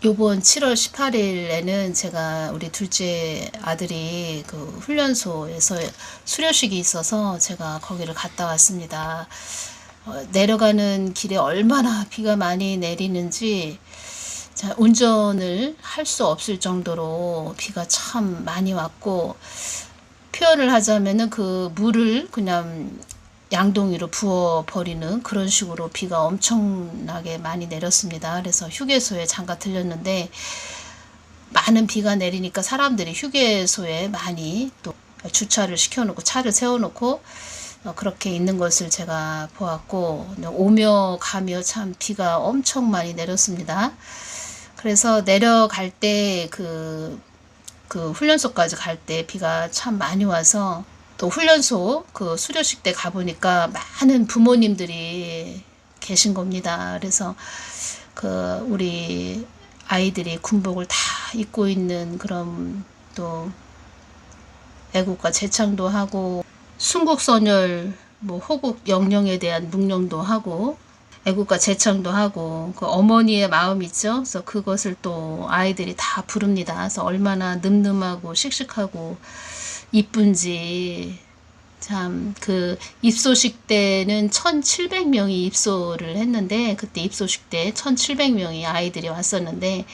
요번 7월 18일에는 제가 우리 둘째 아들이 그 훈련소에서 수료식이 있어서 제가 거기를 갔다 왔습니다. 내려가는 길에 얼마나 비가 많이 내리는지 운전을 할 수 없을 정도로 비가 참 많이 왔고, 표현을 하자면은 그 물을 그냥 양동이로 부어버리는 그런 식으로 비가 엄청나게 많이 내렸습니다. 그래서 휴게소에 잠깐 들렸는데, 많은 비가 내리니까 사람들이 휴게소에 많이 또 주차를 시켜놓고 차를 세워놓고 그렇게 있는 것을 제가 보았고, 오며 가며 참 비가 엄청 많이 내렸습니다. 그래서 내려갈 때 그 훈련소까지 갈 때 비가 참 많이 와서, 또 훈련소 그 수료식 때 가보니까 많은 부모님들이 계신 겁니다. 그래서 그 우리 아이들이 군복을 다 입고 있는 그런, 또 애국가 제창도 하고 순국선열 뭐 호국 영령에 대한 묵념도 하고 애국가 제창도 하고, 그 어머니의 마음 있죠. 그래서 그것을 또 아이들이 다 부릅니다. 그래서 얼마나 늠름하고 씩씩하고 이쁜지. 참, 그 입소식 때는 1700명이 입소를 했는데, 그때 입소식 때 1700명이 아이들이 왔었는데,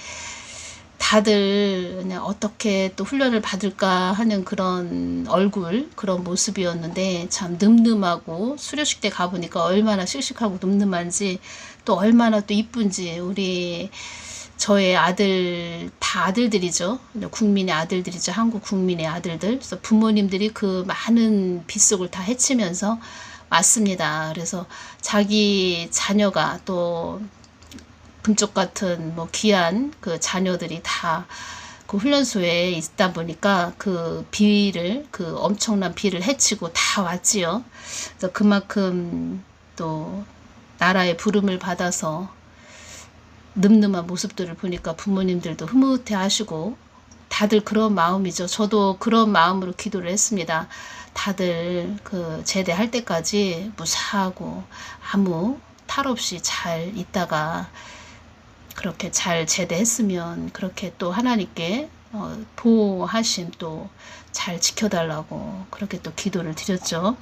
다들 그냥 어떻게 또 훈련을 받을까 하는 그런 얼굴, 그런 모습이었는데, 참 늠름하고, 수료식 때 가보니까 얼마나 씩씩하고 늠름한지, 또 얼마나 또 이쁜지. 저의 아들, 다 아들들이죠. 국민의 아들들이죠. 한국 국민의 아들들. 그래서 부모님들이 그 많은 빗속을 다 헤치면서 왔습니다. 그래서 자기 자녀가 또 금쪽 같은 뭐 귀한 그 자녀들이 다 그 훈련소에 있다 보니까 그 비를, 그 엄청난 비를 헤치고 다 왔지요. 그래서 그만큼 또 나라의 부름을 받아서 늠름한 모습들을 보니까 부모님들도 흐뭇해 하시고, 다들 그런 마음이죠. 저도 그런 마음으로 기도를 했습니다. 다들 그 제대할 때까지 무사하고 아무 탈 없이 잘 있다가 그렇게 잘 제대했으면, 그렇게 또 하나님께 보호하심 또 잘 지켜달라고 그렇게 또 기도를 드렸죠.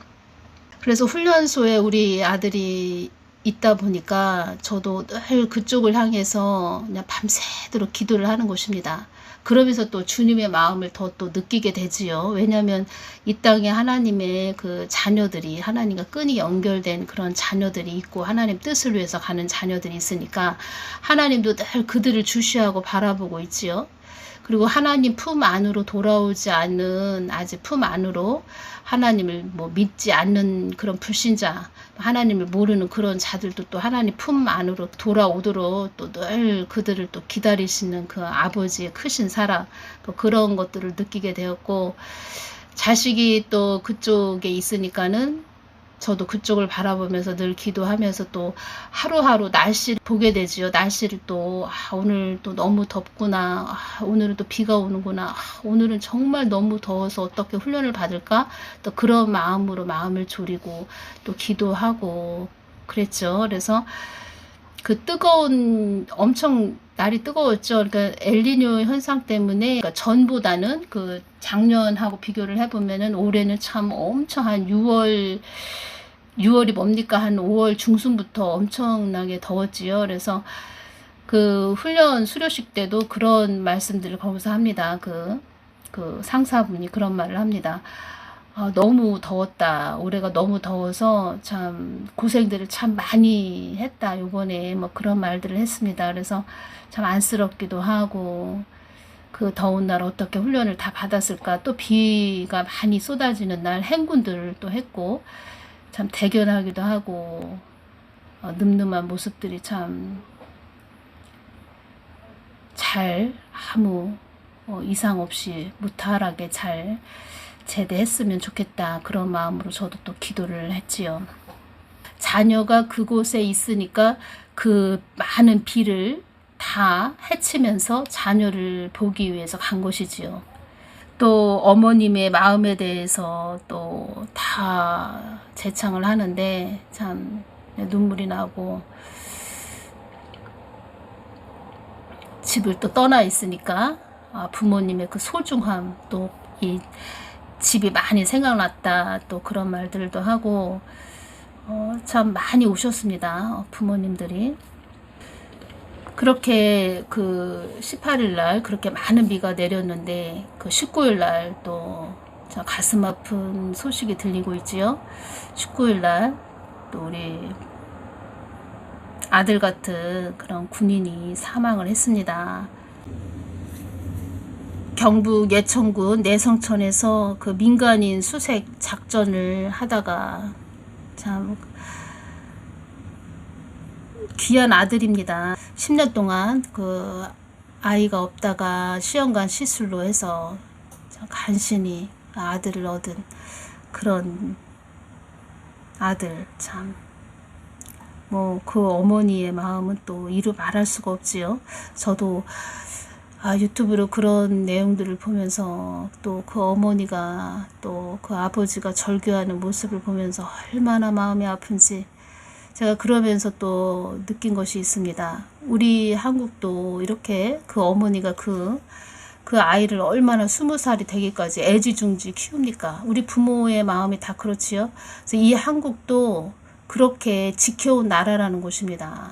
그래서 훈련소에 우리 아들이 있다 보니까 저도 늘 그쪽을 향해서 그냥 밤새도록 기도를 하는 것입니다. 그러면서 또 주님의 마음을 더 또 느끼게 되지요. 왜냐하면 이 땅에 하나님의 그 자녀들이, 하나님과 끈이 연결된 그런 자녀들이 있고, 하나님 뜻을 위해서 가는 자녀들이 있으니까 하나님도 늘 그들을 주시하고 바라보고 있지요. 그리고 하나님 품 안으로 돌아오지 않는, 아직 품 안으로 하나님을 뭐 믿지 않는 그런 불신자, 하나님을 모르는 그런 자들도 또 하나님 품 안으로 돌아오도록 또 늘 그들을 또 기다리시는 그 아버지의 크신 사랑, 또 그런 것들을 느끼게 되었고, 자식이 또 그쪽에 있으니까는 저도 그쪽을 바라보면서 늘 기도하면서 또 하루하루 날씨를 보게 되지요. 날씨를 또 오늘 또 너무 덥구나, 오늘은 또 비가 오는구나, 오늘은 정말 너무 더워서 어떻게 훈련을 받을까, 또 그런 마음으로 마음을 졸이고 또 기도하고 그랬죠. 그래서 그 뜨거운, 엄청 날이 뜨거웠죠. 그러니까 엘니뇨 현상 때문에, 그러니까 전보다는 그 작년하고 비교를 해보면은 올해는 참 엄청 한 6월이 뭡니까? 한 5월 중순부터 엄청나게 더웠지요. 그래서 그 훈련 수료식 때도 그런 말씀들을 거기서 합니다. 그 상사분이 그런 말을 합니다. 너무 더웠다. 올해가 너무 더워서 참 고생들을 참 많이 했다. 요번에 뭐 그런 말들을 했습니다. 그래서 참 안쓰럽기도 하고, 그 더운 날 어떻게 훈련을 다 받았을까. 또 비가 많이 쏟아지는 날 행군들을 또 했고, 참 대견하기도 하고, 늠름한 모습들이 참 잘 아무 이상 없이 무탈하게 잘 제대했으면 좋겠다. 그런 마음으로 저도 또 기도를 했지요. 자녀가 그곳에 있으니까 그 많은 비를 다 헤치면서 자녀를 보기 위해서 간 것이지요. 또 어머님의 마음에 대해서 또 다 제창을 하는데 참 눈물이 나고, 집을 또 떠나 있으니까 부모님의 그 소중함, 또 이 집이 많이 생각났다, 또 그런 말들도 하고 참 많이 오셨습니다. 부모님들이. 그렇게 그 18일 날 그렇게 많은 비가 내렸는데 그 19일 날 또 가슴 아픈 소식이 들리고 있지요. 19일 날 또 우리 아들 같은 그런 군인이 사망을 했습니다. 경북 예천군 내성천에서 그 민간인 수색 작전을 하다가 참 귀한 아들입니다. 10년 동안 그 아이가 없다가 시험관 시술로 해서 간신히 아들을 얻은 그런 아들, 참 뭐 그 어머니의 마음은 또 이루 말할 수가 없지요. 저도 유튜브로 그런 내용들을 보면서 또 그 어머니가 또 그 아버지가 절규하는 모습을 보면서 얼마나 마음이 아픈지 제가 그러면서 또 느낀 것이 있습니다. 우리 한국도 이렇게 그 어머니가 그 아이를 얼마나 20살이 되기까지 애지중지 키웁니까? 우리 부모의 마음이 다 그렇지요. 그래서 이 한국도 그렇게 지켜온 나라라는 곳입니다.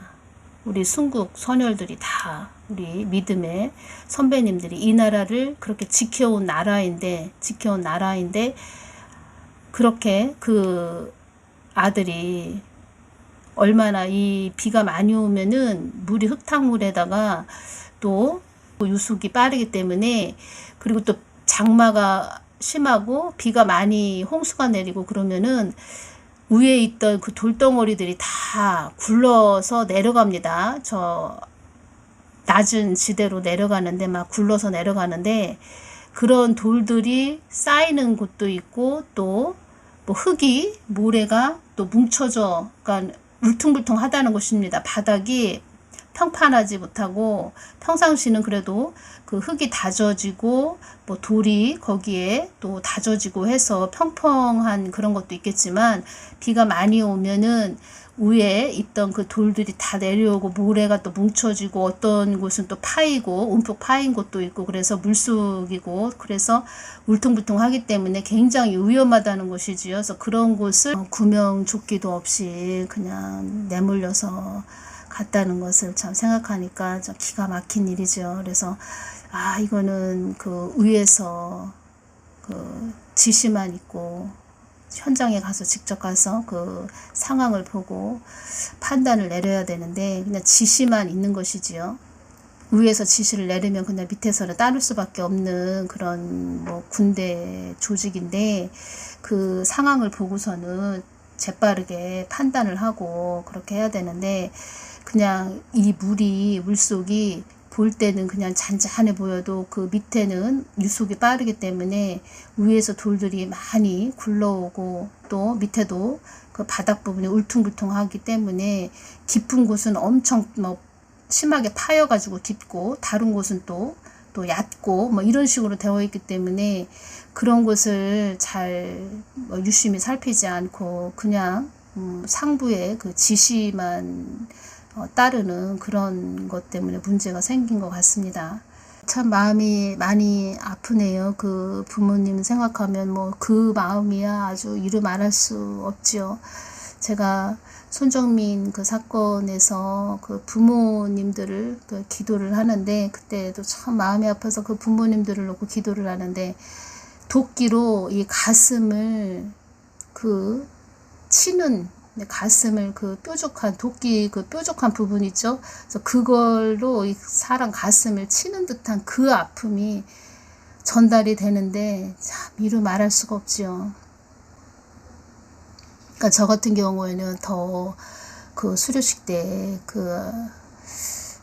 우리 순국 선열들이 다 우리 믿음의 선배님들이 이 나라를 그렇게 지켜온 나라인데 그렇게 그 아들이 얼마나 이 비가 많이 오면은 물이 흙탕물에다가 또 유속이 빠르기 때문에, 그리고 또 장마가 심하고 비가 많이 홍수가 내리고 그러면은 위에 있던 그 돌덩어리들이 다 굴러서 내려갑니다. 저 낮은 지대로 내려가는데 막 굴러서 내려가는데 그런 돌들이 쌓이는 곳도 있고 또 뭐 흙이 모래가 또 뭉쳐져 그러니까 울퉁불퉁하다는 것입니다. 바닥이 평판하지 못하고 평상시는 그래도 그 흙이 다져지고 뭐 돌이 거기에 또 다져지고 해서 평평한 그런 것도 있겠지만 비가 많이 오면은 위에 있던 그 돌들이 다 내려오고 모래가 또 뭉쳐지고 어떤 곳은 또 파이고 움푹 파인 곳도 있고 그래서 물속이고 그래서 울퉁불퉁하기 때문에 굉장히 위험하다는 것이지요. 그래서 그런 곳을 구명조끼도 없이 그냥 내몰려서 갔다는 것을 참 생각하니까 좀 기가 막힌 일이죠. 그래서 이거는 그 위에서 그 지시만 있고 현장에 가서 직접 가서 그 상황을 보고 판단을 내려야 되는데 그냥 지시만 있는 것이지요. 위에서 지시를 내리면 그냥 밑에서는 따를 수밖에 없는 그런 뭐 군대 조직인데 그 상황을 보고서는 재빠르게 판단을 하고 그렇게 해야 되는데 그냥 이 물속이 볼 때는 그냥 잔잔해 보여도 그 밑에는 유속이 빠르기 때문에 위에서 돌들이 많이 굴러오고 또 밑에도 그 바닥 부분이 울퉁불퉁하기 때문에 깊은 곳은 엄청 뭐 심하게 파여가지고 깊고 다른 곳은 또 얕고 뭐 이런 식으로 되어 있기 때문에 그런 곳을 잘 유심히 살피지 않고 그냥 상부의 그 지시만 따르는 그런 것 때문에 문제가 생긴 것 같습니다. 참 마음이 많이 아프네요. 그 부모님 생각하면 뭐 그 마음이야 아주 이루 말할 수 없지요. 제가 손정민 그 사건에서 그 부모님들을 그 기도를 하는데 그때도 참 마음이 아파서 그 부모님들을 놓고 기도를 하는데 도끼로 이 가슴을 그 치는 가슴을 그 뾰족한 도끼 그 뾰족한 부분 있죠. 그래서 그걸로 이 사람 가슴을 치는 듯한 그 아픔이 전달이 되는데 참 이루 말할 수가 없지요. 그러니까 저 같은 경우에는 더 그 수료식 때 그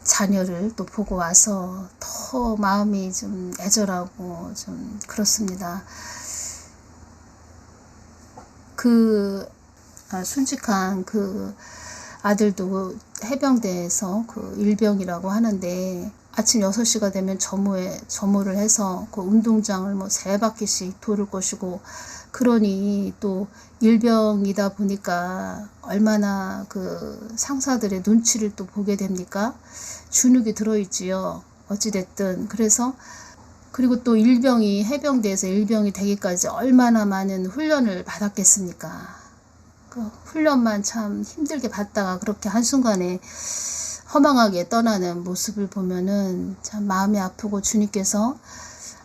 자녀를 또 보고 와서 더 마음이 좀 애절하고 좀 그렇습니다. 그 순직한 그 아들도 해병대에서 그 일병이라고 하는데 아침 6시가 되면 점호를 해서 그 운동장을 뭐 3바퀴씩 돌을 것이고 그러니 또 일병이다 보니까 얼마나 그 상사들의 눈치를 또 보게 됩니까? 주눅이 들어있지요. 어찌됐든 그래서 그리고 또 일병이 해병대에서 일병이 되기까지 얼마나 많은 훈련을 받았겠습니까? 그 훈련만 참 힘들게 받다가 그렇게 한순간에 허망하게 떠나는 모습을 보면은 참 마음이 아프고 주님께서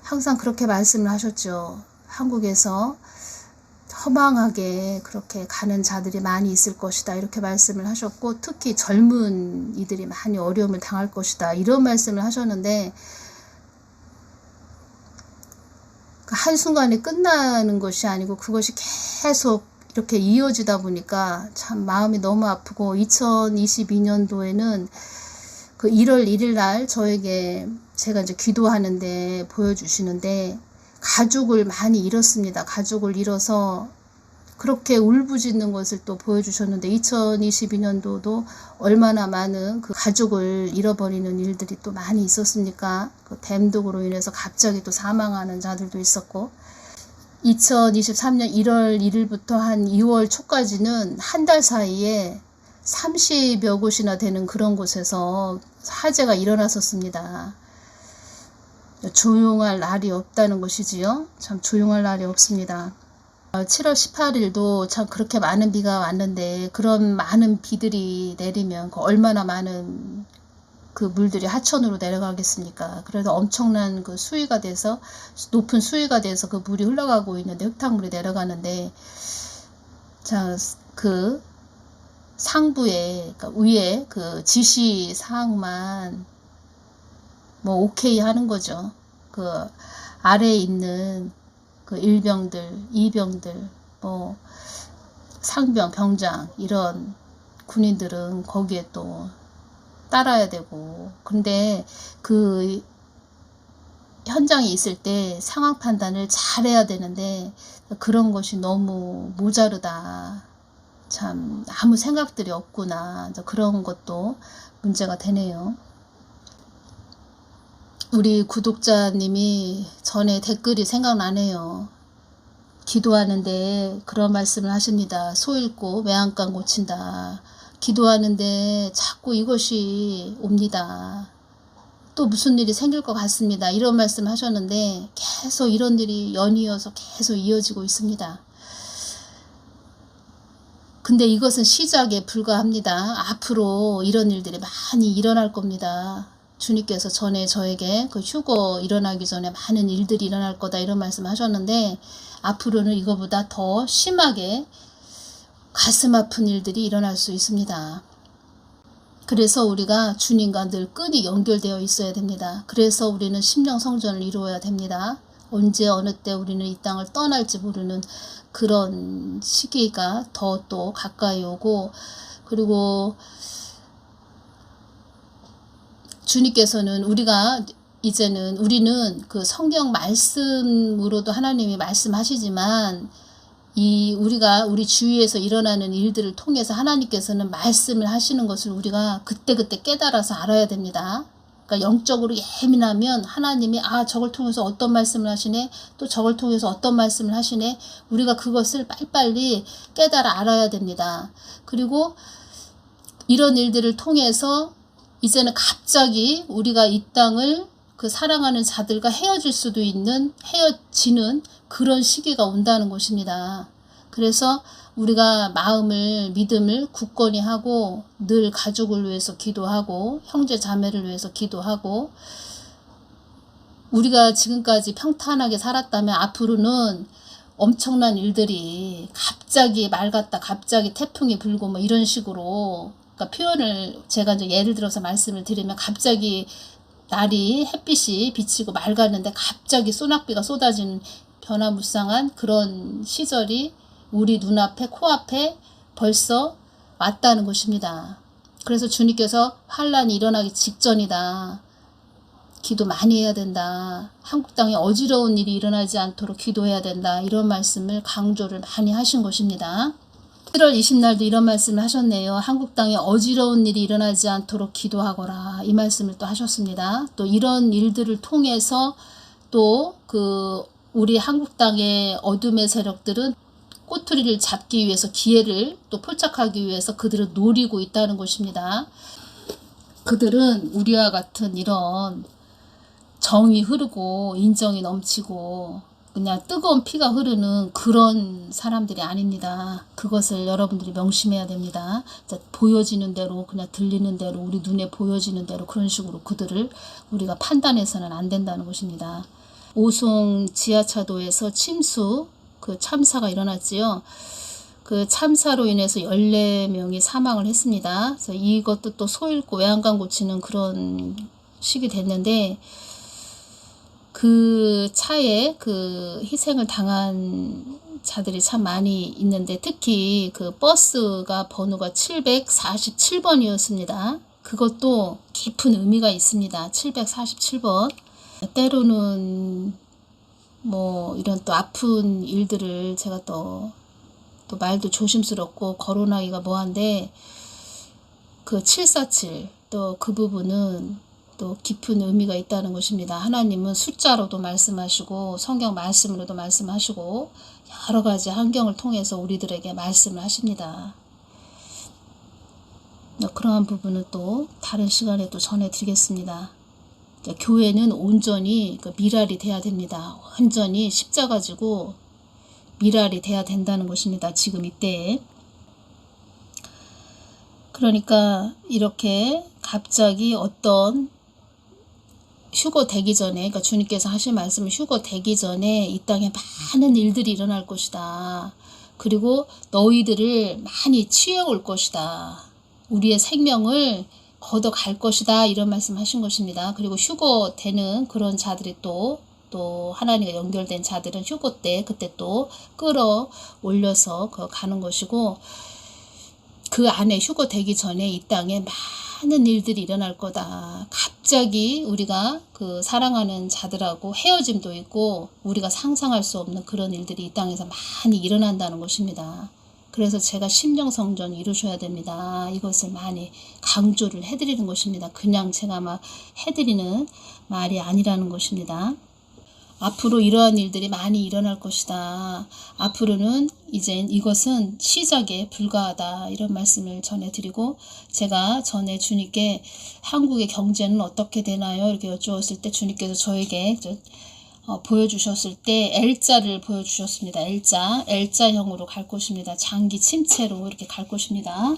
항상 그렇게 말씀을 하셨죠. 한국에서 허망하게 그렇게 가는 자들이 많이 있을 것이다 이렇게 말씀을 하셨고 특히 젊은 이들이 많이 어려움을 당할 것이다 이런 말씀을 하셨는데 한순간에 끝나는 것이 아니고 그것이 계속 이렇게 이어지다 보니까 참 마음이 너무 아프고 2022년도에는 그 1월 1일 날 저에게 제가 이제 기도하는데 보여주시는데 가족을 많이 잃었습니다. 가족을 잃어서 그렇게 울부짖는 것을 또 보여주셨는데 2022년도도 얼마나 많은 그 가족을 잃어버리는 일들이 또 많이 있었습니까? 그 댐독으로 인해서 갑자기 또 사망하는 자들도 있었고 2023년 1월 1일부터 한 2월 초까지는 한 달 사이에 30여 곳이나 되는 그런 곳에서 화재가 일어났었습니다. 조용할 날이 없다는 것이지요. 참 조용할 날이 없습니다. 7월 18일도 참 그렇게 많은 비가 왔는데 그런 많은 비들이 내리면 얼마나 많은 그 물들이 하천으로 내려가겠습니까? 그래서 엄청난 그 수위가 돼서 높은 수위가 돼서 그 물이 흘러가고 있는데 흙탕물이 내려가는데 자, 그 상부에 그러니까 위에 그 지시 사항만 뭐 오케이 하는 거죠. 그 아래에 있는 그 일병들, 이병들, 뭐 상병, 병장 이런 군인들은 거기에 또 따라야 되고 근데 그 현장에 있을 때 상황 판단을 잘해야 되는데 그런 것이 너무 모자르다. 참 아무 생각들이 없구나. 그런 것도 문제가 되네요. 우리 구독자님이 전에 댓글이 생각나네요. 기도하는데 그런 말씀을 하십니다. 소 잃고 매한간 고친다. 기도하는데 자꾸 이것이 옵니다. 또 무슨 일이 생길 것 같습니다. 이런 말씀을 하셨는데 계속 이런 일이 연이어서 계속 이어지고 있습니다. 근데 이것은 시작에 불과합니다. 앞으로 이런 일들이 많이 일어날 겁니다. 주님께서 전에 저에게 그 휴거 일어나기 전에 많은 일들이 일어날 거다 이런 말씀 하셨는데 앞으로는 이거보다 더 심하게 가슴 아픈 일들이 일어날 수 있습니다. 그래서 우리가 주님과 늘 끈이 연결되어 있어야 됩니다. 그래서 우리는 심령 성전을 이루어야 됩니다. 언제 어느 때 우리는 이 땅을 떠날지 모르는 그런 시기가 더 또 가까이 오고 그리고 주님께서는 우리는 그 성경 말씀으로도 하나님이 말씀하시지만 우리 주위에서 일어나는 일들을 통해서 하나님께서는 말씀을 하시는 것을 우리가 그때그때 깨달아서 알아야 됩니다. 그러니까 영적으로 예민하면 하나님이 저걸 통해서 어떤 말씀을 하시네 또 저걸 통해서 어떤 말씀을 하시네 우리가 그것을 빨리빨리 깨달아 알아야 됩니다. 그리고 이런 일들을 통해서 이제는 갑자기 우리가 이 땅을 그 사랑하는 자들과 헤어지는 그런 시기가 온다는 것입니다. 그래서 우리가 믿음을 굳건히 하고 늘 가족을 위해서 기도하고 형제 자매를 위해서 기도하고 우리가 지금까지 평탄하게 살았다면 앞으로는 엄청난 일들이 갑자기 맑았다 갑자기 태풍이 불고 뭐 이런 식으로 그러니까 표현을 제가 이제 예를 들어서 말씀을 드리면 갑자기 날이 햇빛이 비치고 맑았는데 갑자기 소낙비가 쏟아지는 변화무쌍한 그런 시절이 우리 눈앞에 코앞에 벌써 왔다는 것입니다. 그래서 주님께서 환란이 일어나기 직전이다. 기도 많이 해야 된다. 한국 땅에 어지러운 일이 일어나지 않도록 기도해야 된다. 이런 말씀을 강조를 많이 하신 것입니다. 7월 20날도 이런 말씀을 하셨네요. 한국 땅에 어지러운 일이 일어나지 않도록 기도하거라. 이 말씀을 또 하셨습니다. 또 이런 일들을 통해서 또 우리 한국 땅의 어둠의 세력들은 꼬투리를 잡기 위해서 기회를 또 포착하기 위해서 그들을 노리고 있다는 것입니다. 그들은 우리와 같은 이런 정이 흐르고 인정이 넘치고 그냥 뜨거운 피가 흐르는 그런 사람들이 아닙니다. 그것을 여러분들이 명심해야 됩니다. 보여지는 대로 그냥 들리는 대로 우리 눈에 보여지는 대로 그런 식으로 그들을 우리가 판단해서는 안 된다는 것입니다. 오송 지하차도에서 침수 그 참사가 일어났지요. 그 참사로 인해서 14명이 사망을 했습니다. 그래서 이것도 또 소 잃고 외양간 고치는 그런 식이 됐는데 그 차에 그 희생을 당한 자들이 참 많이 있는데 특히 그 버스가 번호가 747번이었습니다. 그것도 깊은 의미가 있습니다. 747번. 때로는 뭐 이런 또 아픈 일들을 제가 또 말도 조심스럽고 거론하기가 뭐한데 그 747 또 그 부분은 또 깊은 의미가 있다는 것입니다. 하나님은 숫자로도 말씀하시고 성경 말씀으로도 말씀하시고 여러 가지 환경을 통해서 우리들에게 말씀을 하십니다. 그러한 부분은 또 다른 시간에 또 전해드리겠습니다. 교회는 온전히 미랄이 돼야 됩니다. 완전히 십자가지고 미랄이 돼야 된다는 것입니다. 지금 이때에. 그러니까 이렇게 갑자기 어떤 휴거 되기 전에, 그러니까 주님께서 하신 말씀은 휴거 되기 전에 이 땅에 많은 일들이 일어날 것이다. 그리고 너희들을 많이 취해올 것이다. 우리의 생명을 걷어갈 것이다. 이런 말씀 하신 것입니다. 그리고 휴거 되는 그런 자들이 또 하나님과 연결된 자들은 휴거 때 그때 또 끌어올려서 가는 것이고 그 안에 휴거 되기 전에 이 땅에 많은 일들이 일어날 거다. 갑자기 우리가 그 사랑하는 자들하고 헤어짐도 있고 우리가 상상할 수 없는 그런 일들이 이 땅에서 많이 일어난다는 것입니다. 그래서 제가 심령성전 이루셔야 됩니다. 이것을 많이 강조를 해드리는 것입니다. 그냥 제가 막 해드리는 말이 아니라는 것입니다. 앞으로 이러한 일들이 많이 일어날 것이다. 앞으로는 이젠 이것은 시작에 불과하다. 이런 말씀을 전해드리고 제가 전에 주님께 한국의 경제는 어떻게 되나요? 이렇게 여쭈었을 때 주님께서 저에게 보여주셨을 때 L자를 보여주셨습니다. L자형으로 갈 것입니다. 장기 침체로 이렇게 갈 것입니다.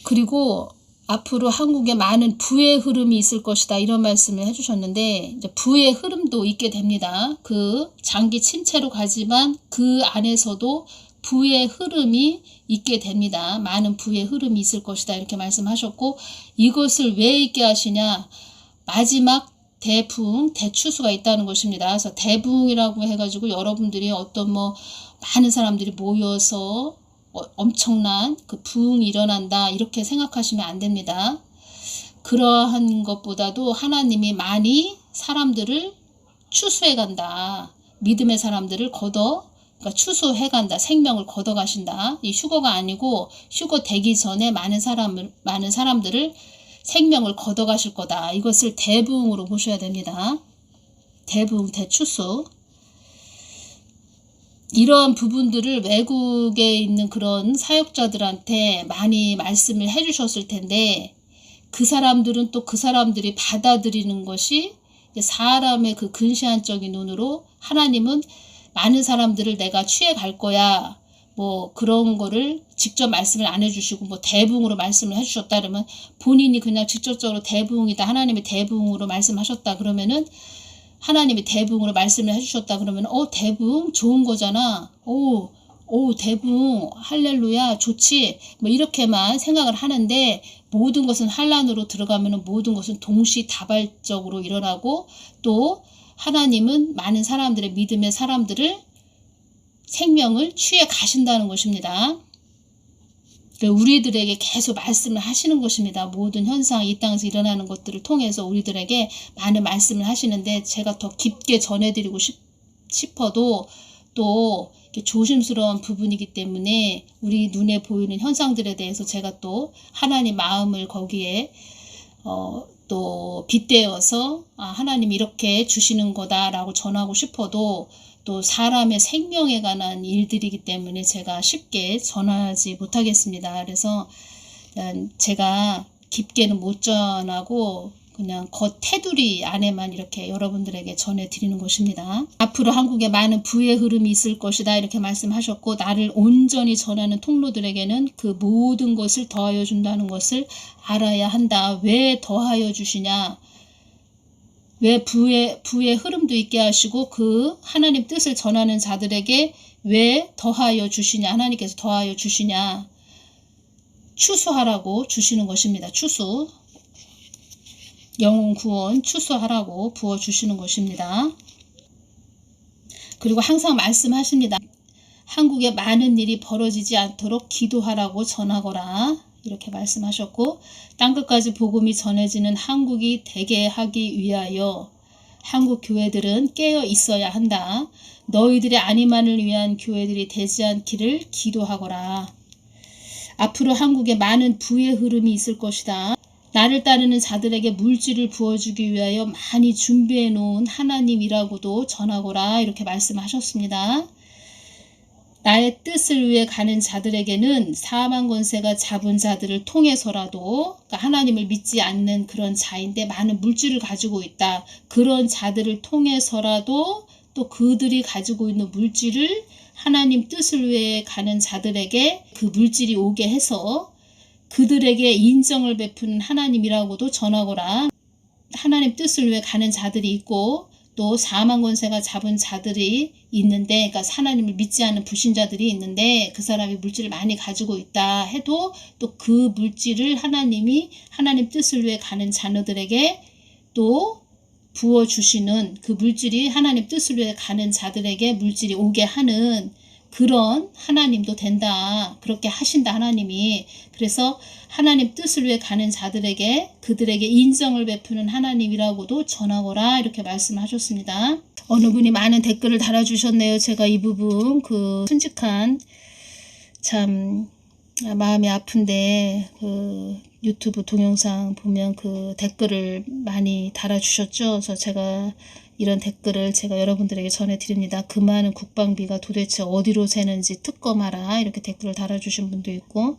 그리고 앞으로 한국에 많은 부의 흐름이 있을 것이다. 이런 말씀을 해주셨는데 이제 부의 흐름도 있게 됩니다. 그 장기 침체로 가지만 그 안에서도 부의 흐름이 있게 됩니다. 많은 부의 흐름이 있을 것이다. 이렇게 말씀하셨고 이것을 왜 있게 하시냐. 마지막 대붕, 대추수가 있다는 것입니다. 그래서 대붕이라고 해가지고 여러분들이 어떤 많은 사람들이 모여서 엄청난 그 부흥이 일어난다 이렇게 생각하시면 안 됩니다. 그러한 것보다도 하나님이 많이 사람들을 추수해 간다. 믿음의 사람들을 그러니까 추수해 간다. 생명을 걷어 가신다. 이 휴거가 아니고 휴거 되기 전에 많은 사람들을 생명을 걷어 가실 거다. 이것을 대부흥으로 보셔야 됩니다. 대부흥, 대추수. 이러한 부분들을 외국에 있는 그런 사역자들한테 많이 말씀을 해주셨을 텐데 그 사람들은 또 그 사람들이 받아들이는 것이 사람의 그 근시안적인 눈으로 하나님은 많은 사람들을 내가 취해 갈 거야 그런 거를 직접 말씀을 안 해주시고 대부흥으로 말씀을 해주셨다 그러면 본인이 그냥 직접적으로 대부흥이다 하나님의 대부흥으로 말씀하셨다 그러면은 하나님이 대부흥으로 말씀을 해주셨다 그러면 대부흥 좋은 거잖아. 대부흥 할렐루야 좋지. 이렇게만 생각을 하는데 모든 것은 환란으로 들어가면 모든 것은 동시다발적으로 일어나고 또 하나님은 많은 사람들의 믿음의 사람들을 생명을 취해 가신다는 것입니다. 우리들에게 계속 말씀을 하시는 것입니다. 모든 현상 이 땅에서 일어나는 것들을 통해서 우리들에게 많은 말씀을 하시는데 제가 더 깊게 전해드리고 싶어도 또 조심스러운 부분이기 때문에 우리 눈에 보이는 현상들에 대해서 제가 또 하나님 마음을 거기에 또 빗대어서 하나님이 이렇게 주시는 거다라고 전하고 싶어도 또 사람의 생명에 관한 일들이기 때문에 제가 쉽게 전하지 못하겠습니다. 그래서 제가 깊게는 못 전하고 그냥 겉 테두리 안에만 이렇게 여러분들에게 전해드리는 것입니다. 앞으로 한국에 많은 부의 흐름이 있을 것이다 이렇게 말씀하셨고, 나를 온전히 전하는 통로들에게는 그 모든 것을 더하여 준다는 것을 알아야 한다. 왜 더하여 주시냐? 왜 부의 흐름도 있게 하시고 그 하나님 뜻을 전하는 자들에게 왜 더하여 주시냐? 하나님께서 더하여 주시냐? 추수하라고 주시는 것입니다. 추수. 영혼 구원 추수하라고 부어주시는 것입니다. 그리고 항상 말씀하십니다. 한국에 많은 일이 벌어지지 않도록 기도하라고 전하거라 이렇게 말씀하셨고, 땅끝까지 복음이 전해지는 한국이 되게 하기 위하여 한국 교회들은 깨어 있어야 한다. 너희들의 안위만을 위한 교회들이 되지 않기를 기도하거라. 앞으로 한국에 많은 부의 흐름이 있을 것이다. 나를 따르는 자들에게 물질을 부어주기 위하여 많이 준비해 놓은 하나님이라고도 전하거라 이렇게 말씀하셨습니다. 나의 뜻을 위해 가는 자들에게는 사망 권세가 잡은 자들을 통해서라도, 그러니까 하나님을 믿지 않는 그런 자인데 많은 물질을 가지고 있다. 그런 자들을 통해서라도 또 그들이 가지고 있는 물질을 하나님 뜻을 위해 가는 자들에게 그 물질이 오게 해서 그들에게 인정을 베푸는 하나님이라고도 전하거라. 하나님 뜻을 위해 가는 자들이 있고 또 사망 권세가 잡은 자들이 있는데, 그러니까 하나님을 믿지 않는 불신자들이 있는데 그 사람이 물질을 많이 가지고 있다 해도 또 그 물질을 하나님이 하나님 뜻을 위해 가는 자녀들에게 또 부어주시는, 그 물질이 하나님 뜻을 위해 가는 자들에게 물질이 오게 하는 그런 하나님도 된다. 그렇게 하신다 하나님이. 그래서 하나님 뜻을 위해 가는 자들에게 그들에게 인정을 베푸는 하나님이라고도 전하거라 이렇게 말씀하셨습니다. 어느 분이 많은 댓글을 달아주셨네요. 제가 이 부분 그 순직한 참 마음이 아픈데 그 유튜브 동영상 보면 그 댓글을 많이 달아주셨죠. 그래서 제가 이런 댓글을 제가 여러분들에게 전해드립니다. 그 많은 국방비가 도대체 어디로 새는지 특검하라 이렇게 댓글을 달아주신 분도 있고,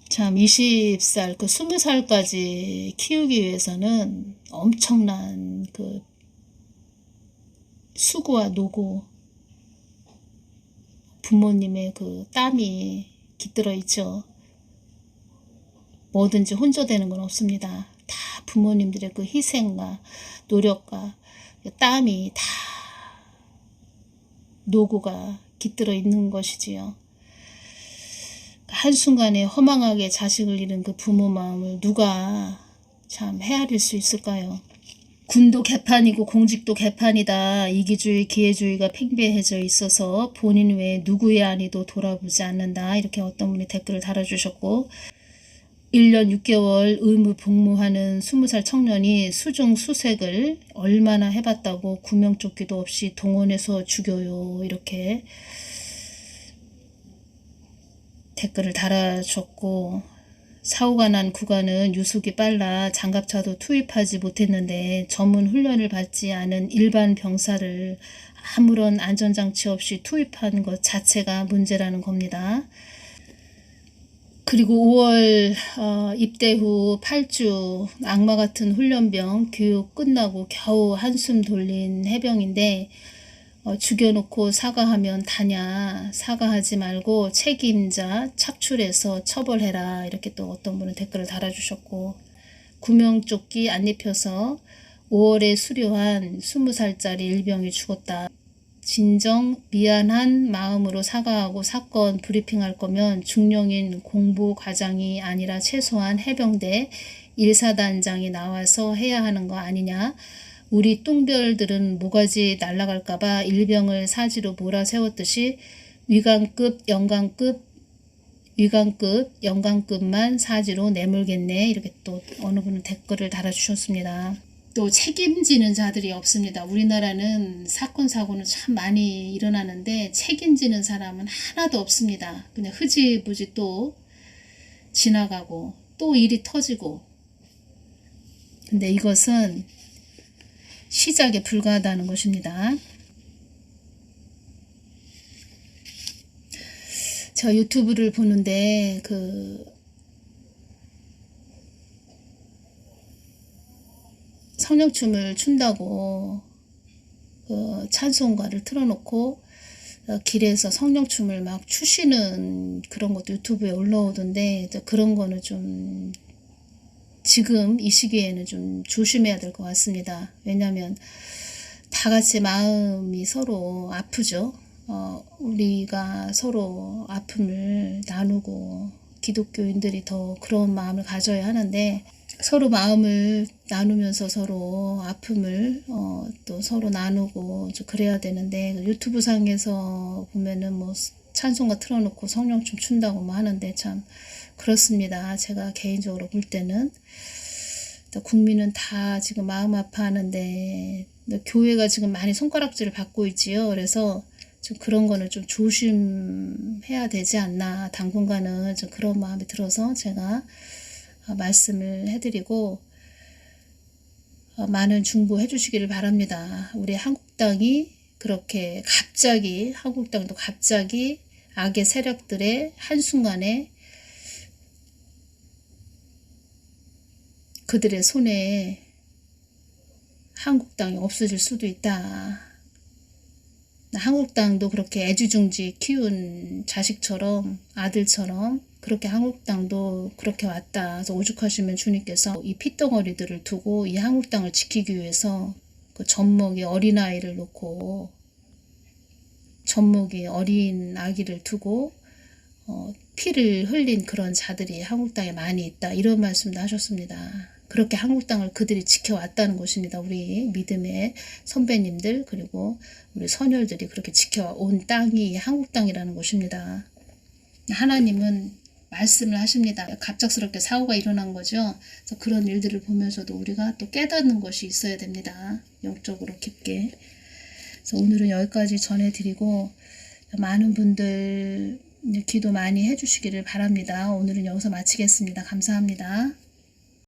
참 20살 그 20살까지 키우기 위해서는 엄청난 그 수고와 노고, 부모님의 그 땀이 깃들어 있죠. 뭐든지 혼자 되는 건 없습니다. 다 부모님들의 그 희생과 노력과 땀이 다 노고가 깃들어 있는 것이지요. 한순간에 허망하게 자식을 잃은 그 부모 마음을 누가 참 헤아릴 수 있을까요? 군도 개판이고 공직도 개판이다. 이기주의 기회주의가 팽배해져 있어서 본인 외에 누구의 안위도 돌아보지 않는다. 이렇게 어떤 분이 댓글을 달아주셨고, 1년 6개월 의무 복무하는 20살 청년이 수중 수색을 얼마나 해봤다고 구명조끼도 없이 동원해서 죽여요. 이렇게 댓글을 달아줬고, 사고가 난 구간은 유속이 빨라 장갑차도 투입하지 못했는데 전문 훈련을 받지 않은 일반 병사를 아무런 안전장치 없이 투입한 것 자체가 문제라는 겁니다. 그리고 5월 입대 후 8주 악마 같은 훈련병 교육 끝나고 겨우 한숨 돌린 해병인데 죽여놓고 사과하면 다냐. 사과하지 말고 책임자 착출해서 처벌해라. 이렇게 또 어떤 분은 댓글을 달아주셨고, 구명조끼 안 입혀서 5월에 수료한 20살짜리 일병이 죽었다. 진정 미안한 마음으로 사과하고 사건 브리핑할 거면 중령인 공보과장이 아니라 최소한 해병대 1사단장이 나와서 해야 하는 거 아니냐. 우리 뚱별들은 모가지 날아갈까봐 일병을 사지로 몰아세웠듯이 위관급, 영관급만 사지로 내몰겠네. 이렇게 또 어느 분은 댓글을 달아주셨습니다. 또 책임지는 자들이 없습니다. 우리나라는 사건 사고는 참 많이 일어나는데 책임지는 사람은 하나도 없습니다. 그냥 흐지부지 또 지나가고 또 일이 터지고. 근데 이것은 시작에 불과하다는 것입니다. 제가 유튜브를 보는데 그 성령춤을 춘다고 그 찬송가를 틀어놓고 길에서 성령춤을 막 추시는 그런 것도 유튜브에 올라오던데 그런 거는 좀 지금 이 시기에는 좀 조심해야 될 것 같습니다. 왜냐하면 다 같이 마음이 서로 아프죠. 우리가 서로 아픔을 나누고 기독교인들이 더 그런 마음을 가져야 하는데 서로 마음을 나누면서 서로 아픔을 또 서로 나누고 좀 그래야 되는데 유튜브 상에서 보면은 뭐 찬송가 틀어놓고 성령춤 춘다고 뭐 하는데 참 그렇습니다. 제가 개인적으로 볼 때는 국민은 다 지금 마음 아파하는데 교회가 지금 많이 손가락질을 받고 있지요. 그래서 좀 그런 거는 좀 조심해야 되지 않나 당분간은 좀 그런 마음이 들어서 제가 말씀을 해드리고 많은 중보해 주시기를 바랍니다. 우리 한국당이 그렇게 갑자기 한국당도 갑자기 악의 세력들의 한순간에 그들의 손에 한국당이 없어질 수도 있다. 한국당도 그렇게 애지중지 키운 자식처럼 아들처럼 그렇게 한국당도 그렇게 왔다. 그래서 오죽하시면 주님께서 이 핏덩어리들을 두고 이 한국당을 지키기 위해서 그 젖먹이 어린아이를 놓고 젖먹이 어린 아기를 두고 피를 흘린 그런 자들이 한국당에 많이 있다. 이런 말씀도 하셨습니다. 그렇게 한국당을 그들이 지켜왔다는 것입니다. 우리 믿음의 선배님들 그리고 우리 선열들이 그렇게 지켜온 땅이 한국땅이라는 것입니다. 하나님은 말씀을 하십니다. 갑작스럽게 사고가 일어난 거죠. 그래서 그런 일들을 보면서도 우리가 또 깨닫는 것이 있어야 됩니다. 영적으로 깊게. 그래서 오늘은 여기까지 전해드리고 많은 분들 기도 많이 해주시기를 바랍니다. 오늘은 여기서 마치겠습니다. 감사합니다.